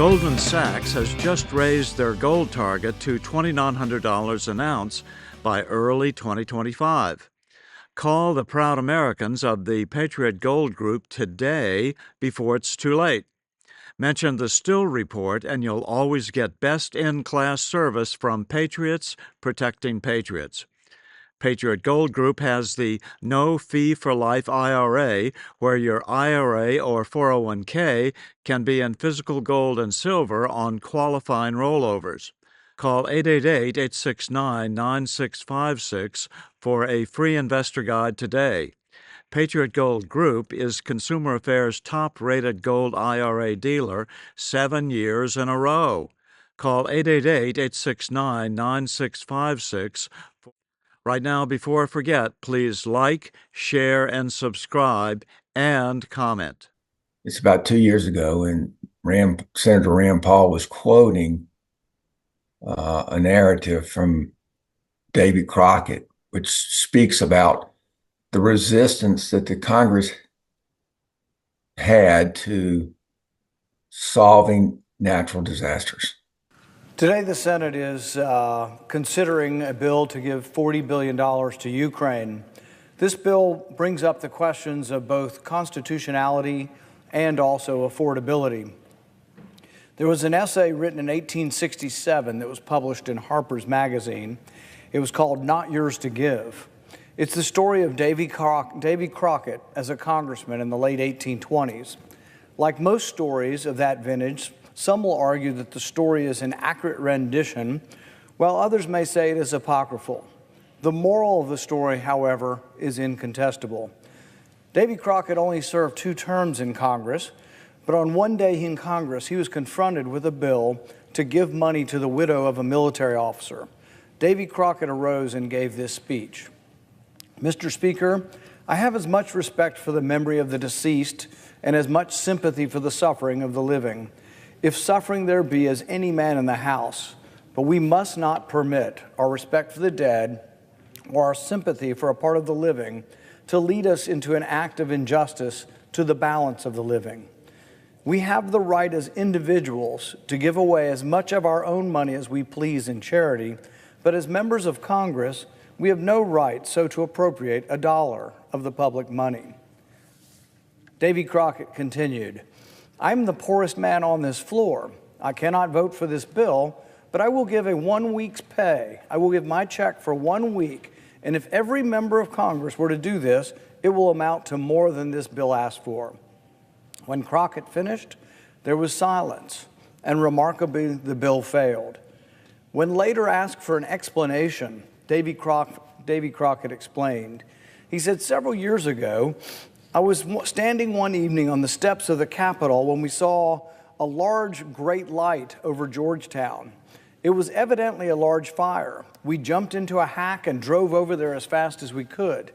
Goldman Sachs has just raised their gold target to $2,900 an ounce by early 2025. Call the proud Americans of the Patriot Gold Group today before it's too late. Mention the Still Report and you'll always get best-in-class service from Patriots protecting Patriots. Patriot Gold Group has the No Fee for Life IRA, where your IRA or 401k can be in physical gold and silver on qualifying rollovers. Call 888-869-9656 for a free investor guide today. Patriot Gold Group is Consumer Affairs' top-rated gold IRA dealer 7 years in a row. Call 888-869-9656. Right now, before I forget, please like, share, and subscribe, and comment. It's about 2 years ago, and Senator Rand Paul was quoting a narrative from Davy Crockett, which speaks about the resistance that the Congress had to solving natural disasters. Today, the Senate is considering a bill to give $40 billion to Ukraine. This bill brings up the questions of both constitutionality and also affordability. There was an essay written in 1867 that was published in Harper's Magazine. It was called Not Yours to Give. It's the story of Davy Crockett as a congressman in the late 1820s. Like most stories of that vintage, some will argue that the story is an accurate rendition, while others may say it is apocryphal. The moral of the story, however, is incontestable. Davy Crockett only served 2 terms in Congress, but on one day in Congress, he was confronted with a bill to give money to the widow of a military officer. Davy Crockett arose and gave this speech. Mr. Speaker, I have as much respect for the memory of the deceased and as much sympathy for the suffering of the living. If suffering there be as any man in the house, but we must not permit our respect for the dead or our sympathy for a part of the living to lead us into an act of injustice to the balance of the living. We have the right as individuals to give away as much of our own money as we please in charity, but as members of Congress, we have no right so to appropriate a dollar of the public money. Davy Crockett continued, I'm the poorest man on this floor. I cannot vote for this bill, but I will give a 1 week's pay. I will give my check for 1 week, and if every member of Congress were to do this, it will amount to more than this bill asked for. When Crockett finished, there was silence, and remarkably, the bill failed. When later asked for an explanation, Davy Crockett explained. He said, several years ago, I was standing one evening on the steps of the Capitol when we saw a large, great light over Georgetown. It was evidently a large fire. We jumped into a hack and drove over there as fast as we could.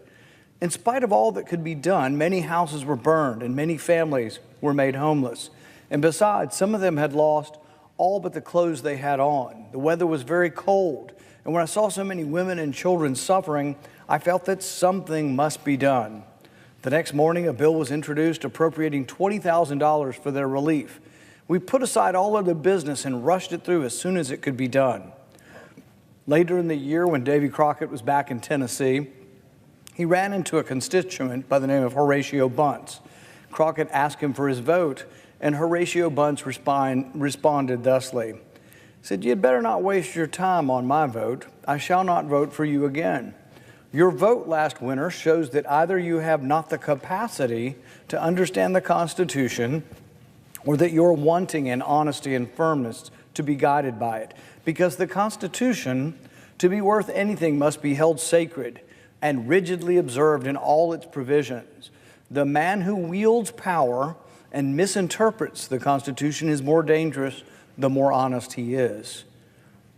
In spite of all that could be done, many houses were burned and many families were made homeless. And besides, some of them had lost all but the clothes they had on. The weather was very cold. And when I saw so many women and children suffering, I felt that something must be done. The next morning, a bill was introduced appropriating $20,000 for their relief. We put aside all other business and rushed it through as soon as it could be done. Later in the year, when Davy Crockett was back in Tennessee, he ran into a constituent by the name of Horatio Bunce. Crockett asked him for his vote, and Horatio Bunce responded thusly. He said, "You'd better not waste your time on my vote. I shall not vote for you again. Your vote last winter shows that either you have not the capacity to understand the Constitution or that you're wanting in honesty and firmness to be guided by it. Because the Constitution, to be worth anything, must be held sacred and rigidly observed in all its provisions. The man who wields power and misinterprets the Constitution is more dangerous the more honest he is."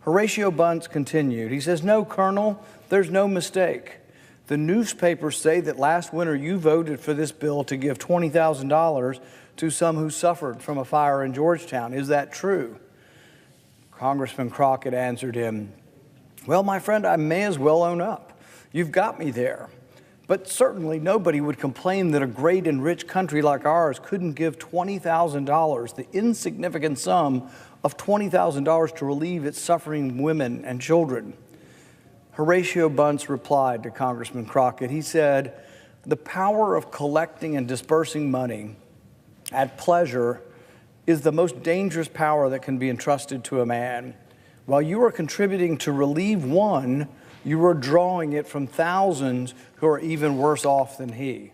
Horatio Bunce continued. He says, "No, Colonel, there's no mistake. The newspapers say that last winter you voted for this bill to give $20,000 to some who suffered from a fire in Georgetown. Is that true?" Congressman Crockett answered him, "Well, my friend, I may as well own up. You've got me there. But certainly nobody would complain that a great and rich country like ours couldn't give $20,000, the insignificant sum of $20,000 to relieve its suffering women and children. Horatio Bunce replied to Congressman Crockett. He said, "The power of collecting and dispersing money at pleasure is the most dangerous power that can be entrusted to a man. While you are contributing to relieve one, you are drawing it from thousands who are even worse off than he.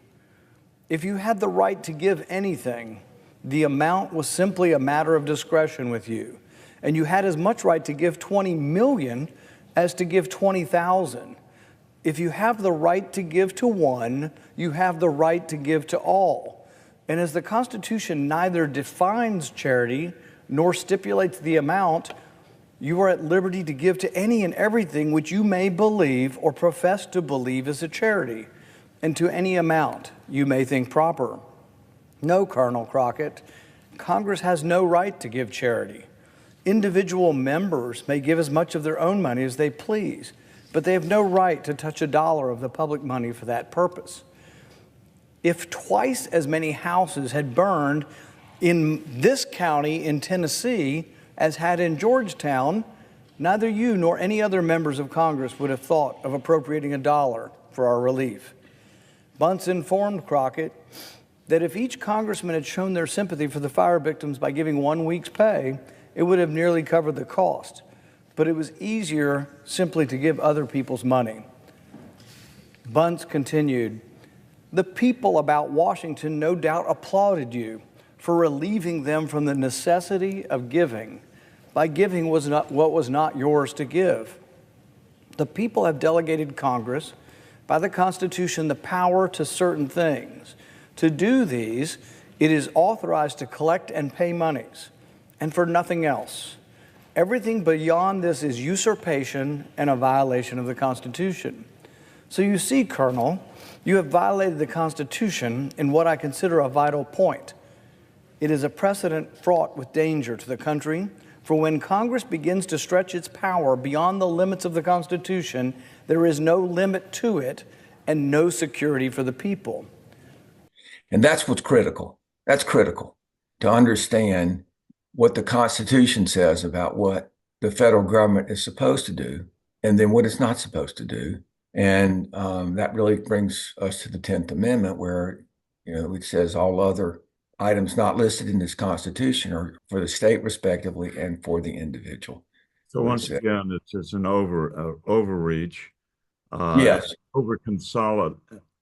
If you had the right to give anything, the amount was simply a matter of discretion with you, and you had as much right to give 20 million as to give 20,000. If you have the right to give to one, you have the right to give to all. And as the Constitution neither defines charity nor stipulates the amount, you are at liberty to give to any and everything which you may believe or profess to believe is a charity, and to any amount you may think proper. No, Colonel Crockett, Congress has no right to give charity. Individual members may give as much of their own money as they please, but they have no right to touch a dollar of the public money for that purpose. If twice as many houses had burned in this county in Tennessee as had in Georgetown, neither you nor any other members of Congress would have thought of appropriating a dollar for our relief." Bunce informed Crockett that if each congressman had shown their sympathy for the fire victims by giving 1 week's pay, it would have nearly covered the cost. But it was easier simply to give other people's money. Bunce continued, "The people about Washington no doubt applauded you for relieving them from the necessity of giving by giving what was not yours to give. The people have delegated Congress by the Constitution the power to certain things. To do these, it is authorized to collect and pay monies, and for nothing else. Everything beyond this is usurpation and a violation of the Constitution. So you see, Colonel, you have violated the Constitution in what I consider a vital point. It is a precedent fraught with danger to the country, for when Congress begins to stretch its power beyond the limits of the Constitution, there is no limit to it and no security for the people." And that's what's critical. That's critical to understand what the Constitution says about what the federal government is supposed to do and then what it's not supposed to do. And that really brings us to the 10th Amendment, where it says all other items not listed in this Constitution are for the state respectively and for the individual. So once again, it's an overreach, yes, over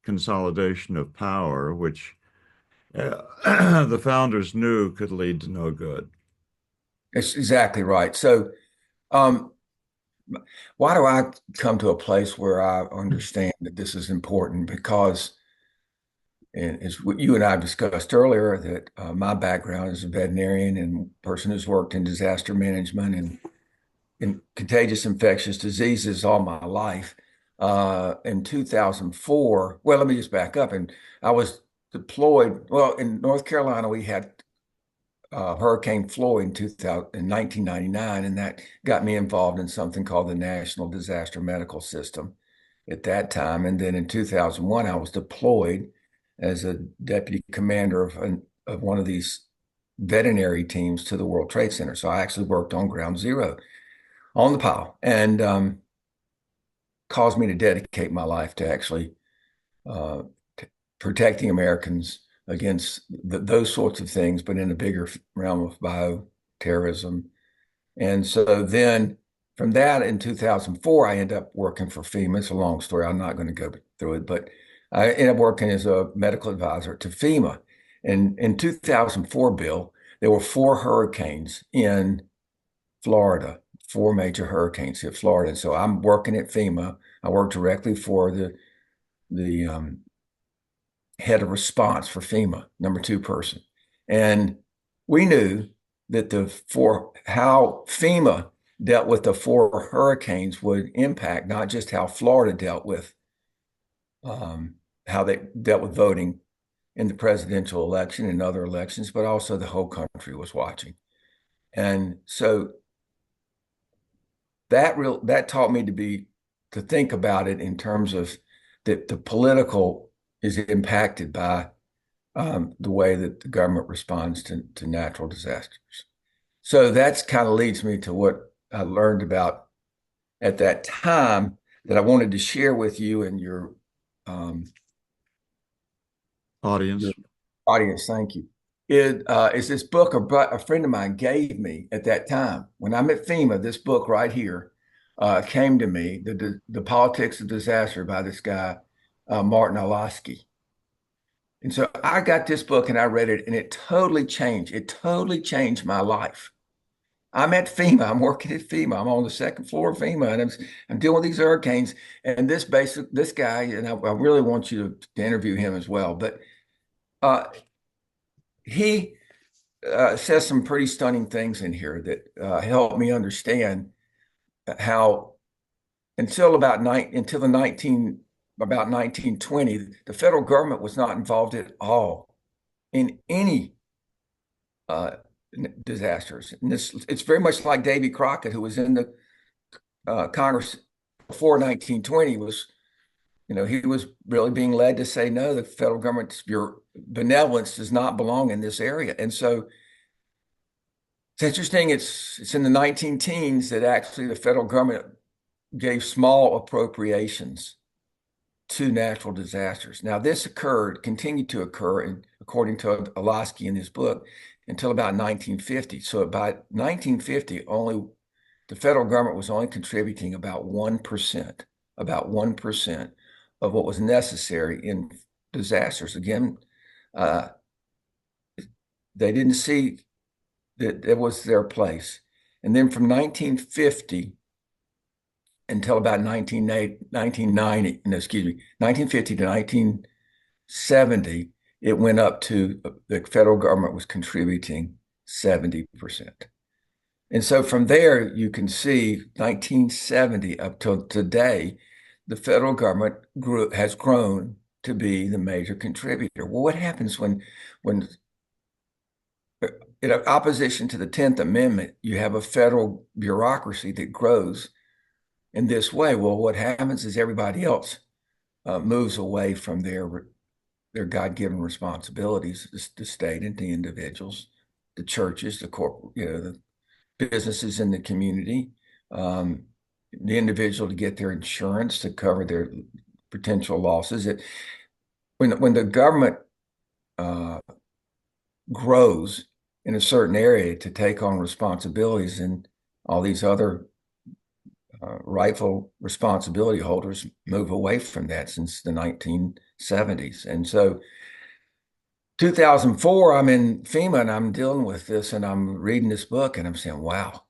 consolidation of power, which the founders knew could lead to no good. it's exactly right. So why do I come to a place where I understand that this is important? Because, and as you and I discussed earlier, that my background is a veterinarian and person who's worked in disaster management and in contagious infectious diseases all my life. In 2004, well, let me just back up. And I was deployed. Well, in North Carolina, we had Hurricane Floyd in 1999, and that got me involved in something called the National Disaster Medical System at that time. And then in 2001, I was deployed as a deputy commander of one of these veterinary teams to the World Trade Center. So I actually worked on ground zero on the pile, and caused me to dedicate my life to actually protecting Americans against those sorts of things, but in a bigger realm of bioterrorism. And so then from that in 2004, I ended up working for FEMA. It's a long story. I'm not going to go through it, but I ended up working as a medical advisor to FEMA. And in 2004, Bill, there were 4 hurricanes in Florida, 4 major hurricanes hit Florida. And so I'm working at FEMA. I work directly for the head of response for FEMA, number 2 person. And we knew that how FEMA dealt with the 4 hurricanes would impact not just how Florida dealt with how they dealt with voting in the presidential election and other elections, but also the whole country was watching. And so that taught me to think about it in terms of that the political is impacted by the way that the government responds to natural disasters. So that's kind of leads me to what I learned about at that time that I wanted to share with you and your Audience. audience. Thank you. It is this book a friend of mine gave me at that time when I'm at FEMA. This book right here came to me, the Politics of Disaster by this guy Martin Olasky. And so I got this book and I read it, and it totally changed. It totally changed my life. I'm at FEMA. I'm working at FEMA. I'm on the second floor of FEMA, and I'm dealing with these hurricanes. And this guy, and I really want you to interview him as well. But he says some pretty stunning things in here that help me understand how until about the 1920, the federal government was not involved at all in any disasters. And it's very much like Davy Crockett, who was in the Congress before 1920, he was really being led to say, no, the federal government's benevolence does not belong in this area. And so it's interesting. It's in the 19 teens that actually the federal government gave small appropriations to natural disasters. Now, this continued to occur, and according to Olasky in his book, until about 1950. So by 1950, the federal government was only contributing about 1% of what was necessary in disasters. Again, they didn't see that it was their place. And then from 1950 until about 1950 to 1970, it went up to the federal government was contributing 70%. And so from there, you can see 1970 up till today, the federal government has grown to be the major contributor. Well, what happens when in opposition to the 10th Amendment, you have a federal bureaucracy that grows in this way? Well, what happens is everybody else moves away from their God-given responsibilities, the state and the individuals, the churches, the corporate, the businesses in the community, the individual to get their insurance to cover their potential losses. When the government grows in a certain area to take on responsibilities, and all these other rightful responsibility holders move away from that since the 1970s. And so 2004, I'm in FEMA and I'm dealing with this, and I'm reading this book and I'm saying, wow.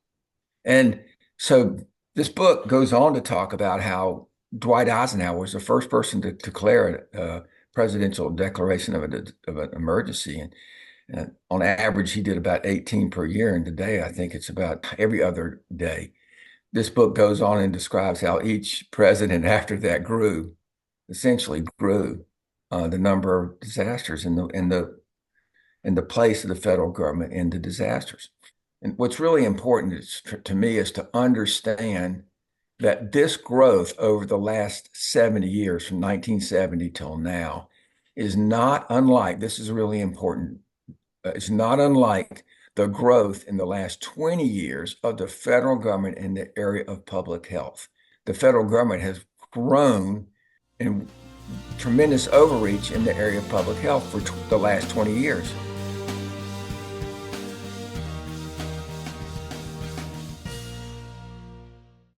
And so this book goes on to talk about how Dwight Eisenhower was the first person to declare a presidential declaration of an emergency. And on average, he did about 18 per year. And today, I think it's about every other day. This book goes on and describes how each president after that essentially grew the number of disasters and the place of the federal government in the disasters. And what's really important to me is to understand that this growth over the last 70 years, from 1970 till now, is not unlike, this is really important, it's not unlike the growth in the last 20 years of the federal government in the area of public health. The federal government has grown in tremendous overreach in the area of public health for the last 20 years.